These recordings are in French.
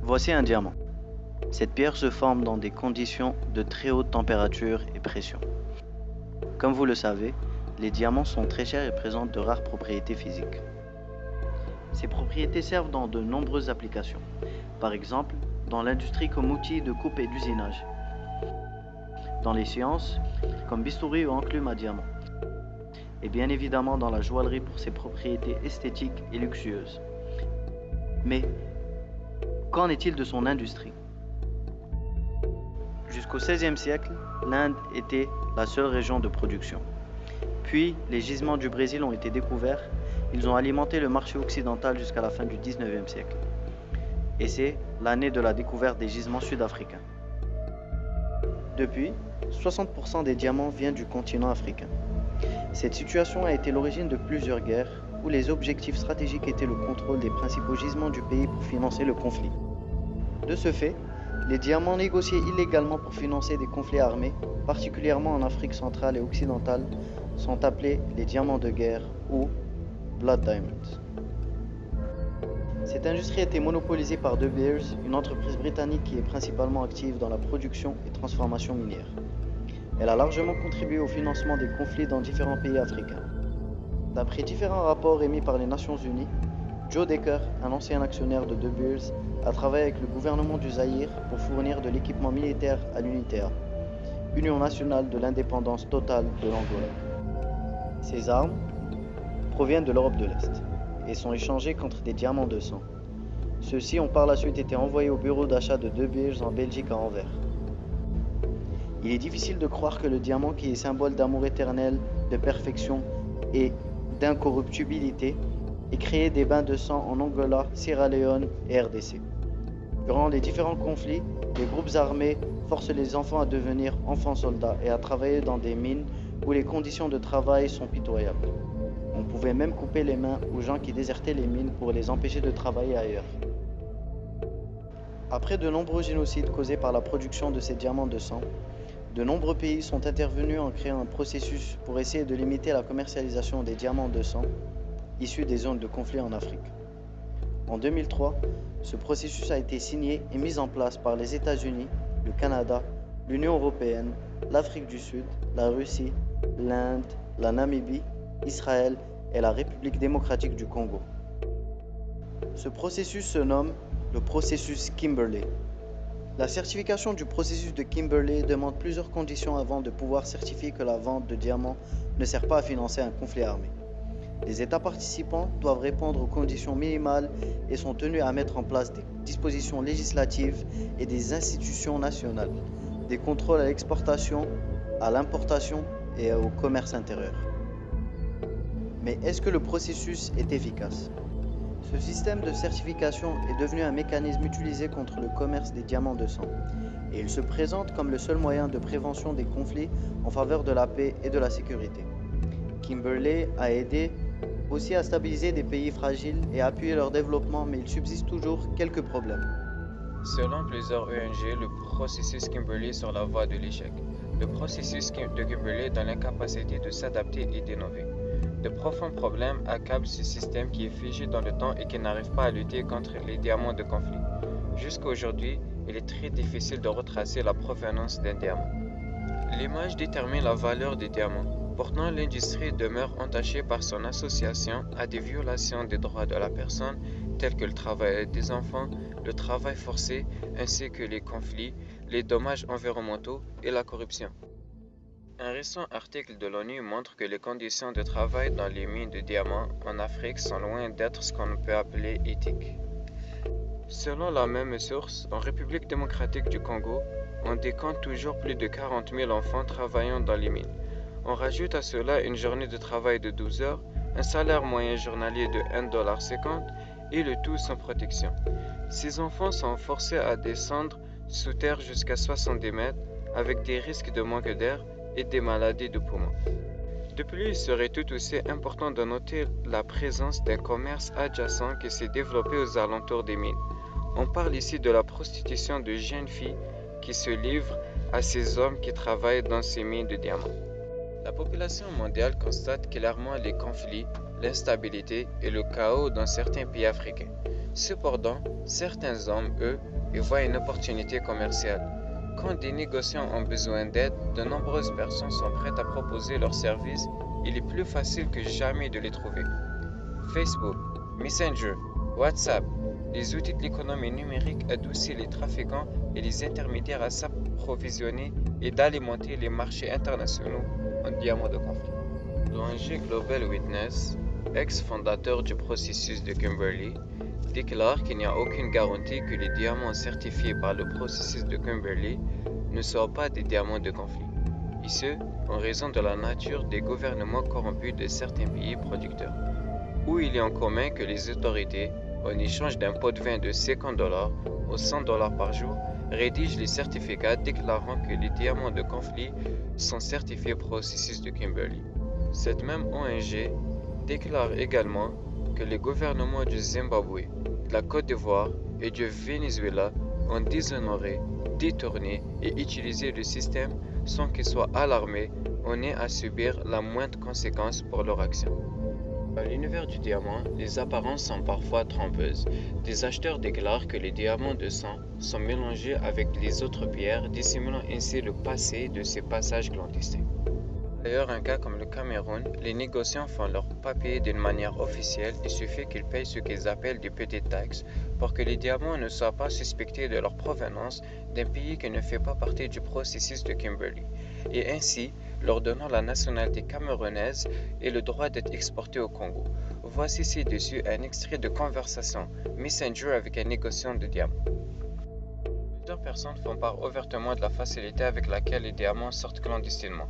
Voici un diamant. Cette pierre se forme dans des conditions de très haute température et pression. Comme vous le savez, les diamants sont très chers et présentent de rares propriétés physiques. Ces propriétés servent dans de nombreuses applications. Par exemple, dans l'industrie comme outil de coupe et d'usinage. Dans les sciences, comme bistouri ou enclume à diamant. Et bien évidemment dans la joaillerie pour ses propriétés esthétiques et luxueuses. Mais qu'en est-il de son industrie? Jusqu'au XVIe siècle, l'Inde était la seule région de production. Puis, les gisements du Brésil ont été découverts. Ils ont alimenté le marché occidental jusqu'à la fin du XIXe siècle. Et c'est l'année de la découverte des gisements sud-africains. Depuis, 60% des diamants viennent du continent africain. Cette situation a été l'origine de plusieurs guerres où les objectifs stratégiques étaient le contrôle des principaux gisements du pays pour financer le conflit. De ce fait, les diamants négociés illégalement pour financer des conflits armés, particulièrement en Afrique centrale et occidentale, sont appelés les diamants de guerre ou Blood Diamonds. Cette industrie a été monopolisée par De Beers, une entreprise britannique qui est principalement active dans la production et transformation minière. Elle a largement contribué au financement des conflits dans différents pays africains. D'après différents rapports émis par les Nations Unies, Joe Decker, un ancien actionnaire de De Beers, a travaillé avec le gouvernement du Zaïre pour fournir de l'équipement militaire à l'UNITA, Union nationale de l'indépendance totale de l'Angola. Ces armes proviennent de l'Europe de l'Est et sont échangées contre des diamants de sang. Ceux-ci ont par la suite été envoyés au bureau d'achat de De Beers en Belgique à Anvers. Il est difficile de croire que le diamant, qui est symbole d'amour éternel, de perfection et d'incorruptibilité, ait créé des bains de sang en Angola, Sierra Leone et RDC. Durant les différents conflits, les groupes armés forcent les enfants à devenir enfants soldats et à travailler dans des mines où les conditions de travail sont pitoyables. On pouvait même couper les mains aux gens qui désertaient les mines pour les empêcher de travailler ailleurs. Après de nombreux génocides causés par la production de ces diamants de sang, de nombreux pays sont intervenus en créant un processus pour essayer de limiter la commercialisation des diamants de sang issus des zones de conflit en Afrique. En 2003, ce processus a été signé et mis en place par les États-Unis, le Canada, l'Union européenne, l'Afrique du Sud, la Russie, l'Inde, la Namibie, Israël et la République démocratique du Congo. Ce processus se nomme le processus Kimberley. La certification du processus de Kimberley demande plusieurs conditions avant de pouvoir certifier que la vente de diamants ne sert pas à financer un conflit armé. Les États participants doivent répondre aux conditions minimales et sont tenus à mettre en place des dispositions législatives et des institutions nationales, des contrôles à l'exportation, à l'importation et au commerce intérieur. Mais est-ce que le processus est efficace? Ce système de certification est devenu un mécanisme utilisé contre le commerce des diamants de sang, et il se présente comme le seul moyen de prévention des conflits en faveur de la paix et de la sécurité. Kimberley a aidé aussi à stabiliser des pays fragiles et à appuyer leur développement, mais il subsiste toujours quelques problèmes. Selon plusieurs ONG, le processus Kimberley est sur la voie de l'échec. Le processus de Kimberley est dans l'incapacité de s'adapter et d'innover. De profonds problèmes accablent ce système qui est figé dans le temps et qui n'arrive pas à lutter contre les diamants de conflit. Jusqu'à aujourd'hui, il est très difficile de retracer la provenance d'un diamant. L'image détermine la valeur des diamants. Pourtant, l'industrie demeure entachée par son association à des violations des droits de la personne, tels que le travail des enfants, le travail forcé, ainsi que les conflits, les dommages environnementaux et la corruption. Un récent article de l'ONU montre que les conditions de travail dans les mines de diamants en Afrique sont loin d'être ce qu'on peut appeler éthiques. Selon la même source, en République démocratique du Congo, on décompte toujours plus de 40 000 enfants travaillant dans les mines. On rajoute à cela une journée de travail de 12 heures, un salaire moyen journalier de 1,50$ et le tout sans protection. Ces enfants sont forcés à descendre sous terre jusqu'à 70 mètres avec des risques de manque d'air et des maladies de poumons. De plus, il serait tout aussi important de noter la présence d'un commerce adjacent qui s'est développé aux alentours des mines. On parle ici de la prostitution de jeunes filles qui se livrent à ces hommes qui travaillent dans ces mines de diamants. La population mondiale constate clairement les conflits, l'instabilité et le chaos dans certains pays africains. Cependant, certains hommes, eux, y voient une opportunité commerciale. Quand des négociants ont besoin d'aide, de nombreuses personnes sont prêtes à proposer leurs services. Il est plus facile que jamais de les trouver. Facebook, Messenger, WhatsApp, les outils de l'économie numérique adoucissent les trafiquants et les intermédiaires à s'approvisionner et d'alimenter les marchés internationaux en diamants de conflit. L'ONG Global Witness, ex-fondateur du processus de Kimberley, déclare qu'il n'y a aucune garantie que les diamants certifiés par le processus de Kimberley ne soient pas des diamants de conflit, et ce, en raison de la nature des gouvernements corrompus de certains pays producteurs, où il est en commun que les autorités, en échange d'un pot de vin de 50 $ ou 100 $ par jour, rédigent les certificats déclarant que les diamants de conflit sont certifiés au processus de Kimberley. Cette même ONG déclare également que les gouvernements du Zimbabwe, de la Côte d'Ivoire et du Venezuela ont déshonoré, détourné et utilisé le système sans qu'ils soient alarmés ou n'aient à subir la moindre conséquence pour leur action. Dans l'univers du diamant, les apparences sont parfois trompeuses. Des acheteurs déclarent que les diamants de sang sont mélangés avec les autres pierres, dissimulant ainsi le passé de ces passages clandestins. D'ailleurs, un cas comme le Cameroun, les négociants font leurs papiers d'une manière officielle. Il suffit qu'ils payent ce qu'ils appellent des petites taxes pour que les diamants ne soient pas suspectés de leur provenance d'un pays qui ne fait pas partie du processus de Kimberley, et ainsi leur donnant la nationalité camerounaise et le droit d'être exportés au Congo. Voici ci-dessus un extrait de conversation Messenger avec un négociant de diamants. Plusieurs personnes font part ouvertement de la facilité avec laquelle les diamants sortent clandestinement,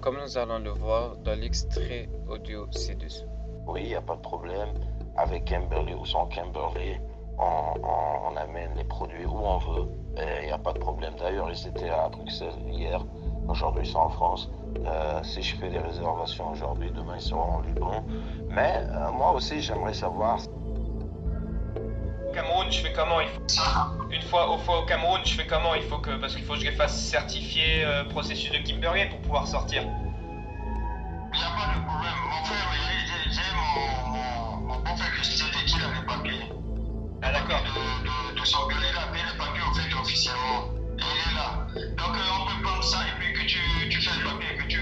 comme nous allons le voir dans l'extrait audio ci-dessus. Oui, il n'y a pas de problème. Avec Kimberley ou sans Kimberley, on amène les produits où on veut. Il n'y a pas de problème. D'ailleurs, ils étaient à Bruxelles hier. Aujourd'hui, ils sont en France. Si je fais des réservations aujourd'hui, demain, ils seront en Liban. Mais moi aussi, j'aimerais savoir... Au Cameroun, je fais comment? Une fois au Cameroun, je fais comment? Parce qu'il faut que je les fasse certifier processus de Kimberley pour pouvoir sortir. Il n'y a pas de problème. Mon frère, j'ai mon beau-frère qui s'était dit dans les papiers. Ah d'accord. De s'engueuler là, mais les papiers ont fait officiellement. Et il est là. Donc on peut prendre ça et puis que tu fais le papier, que tu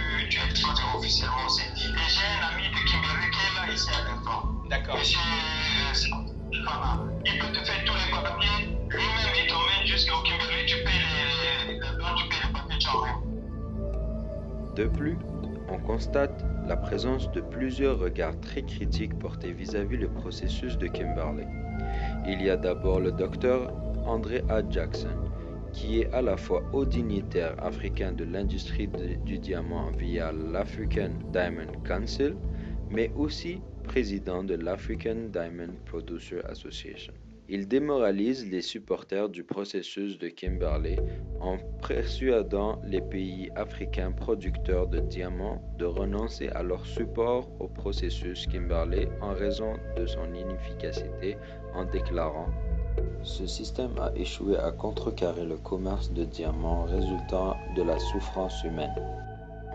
exploites officiellement aussi. Et j'ai un ami de Kimberley qui est là ici à l'instant. D'accord. Il peut te faire tous les papiers, lui-même il t'emmène jusqu'au Kimberley, tu payes les papiers, tu envoies. De plus, on constate la présence de plusieurs regards très critiques portés vis-à-vis le processus de Kimberley. Il y a d'abord le docteur André A. Jackson, qui est à la fois haut dignitaire africain de l'industrie du diamant via l'African Diamond Council, mais aussi président de l'African Diamond Producer Association. Il démoralise les supporters du processus de Kimberley en persuadant les pays africains producteurs de diamants de renoncer à leur support au processus Kimberley en raison de son inefficacité, en déclarant « Ce système a échoué à contrecarrer le commerce de diamants résultant de la souffrance humaine ».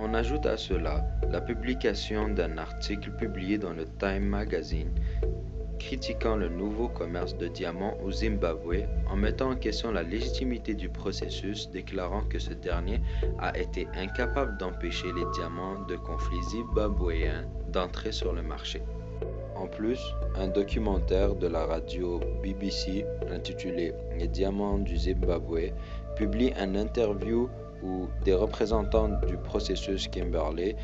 On ajoute à cela la publication d'un article publié dans le Time Magazine critiquant le nouveau commerce de diamants au Zimbabwe en mettant en question la légitimité du processus, déclarant que ce dernier a été incapable d'empêcher les diamants de conflit zimbabwéens d'entrer sur le marché. En plus, un documentaire de la radio BBC intitulé « Les diamants du Zimbabwe » publie une interview où des représentants du processus Kimberley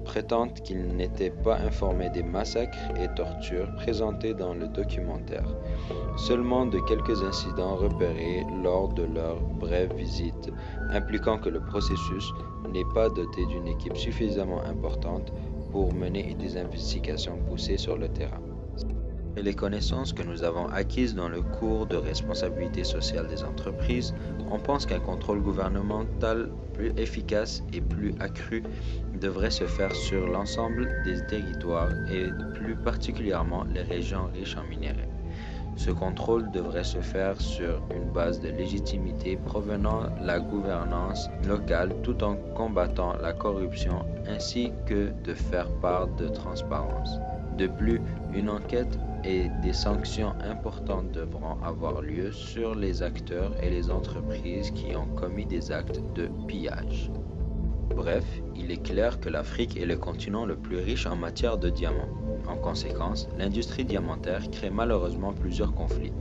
prétendent qu'ils n'étaient pas informés des massacres et tortures présentés dans le documentaire, seulement de quelques incidents repérés lors de leur brève visite, impliquant que le processus n'est pas doté d'une équipe suffisamment importante pour mener des investigations poussées sur le terrain. Et les connaissances que nous avons acquises dans le cours de responsabilité sociale des entreprises, on pense qu'un contrôle gouvernemental plus efficace et plus accru devrait se faire sur l'ensemble des territoires et plus particulièrement les régions riches en minerais. Ce contrôle devrait se faire sur une base de légitimité provenant de la gouvernance locale tout en combattant la corruption ainsi que de faire part de transparence. De plus, une enquête et des sanctions importantes devront avoir lieu sur les acteurs et les entreprises qui ont commis des actes de pillage. Bref, il est clair que l'Afrique est le continent le plus riche en matière de diamants. En conséquence, l'industrie diamantaire crée malheureusement plusieurs conflits.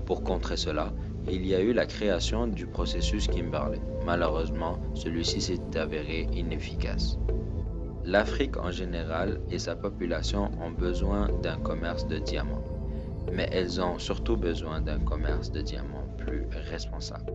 Pour contrer cela, il y a eu la création du processus Kimberley. Malheureusement, celui-ci s'est avéré inefficace. L'Afrique en général et sa population ont besoin d'un commerce de diamants, mais elles ont surtout besoin d'un commerce de diamants plus responsable.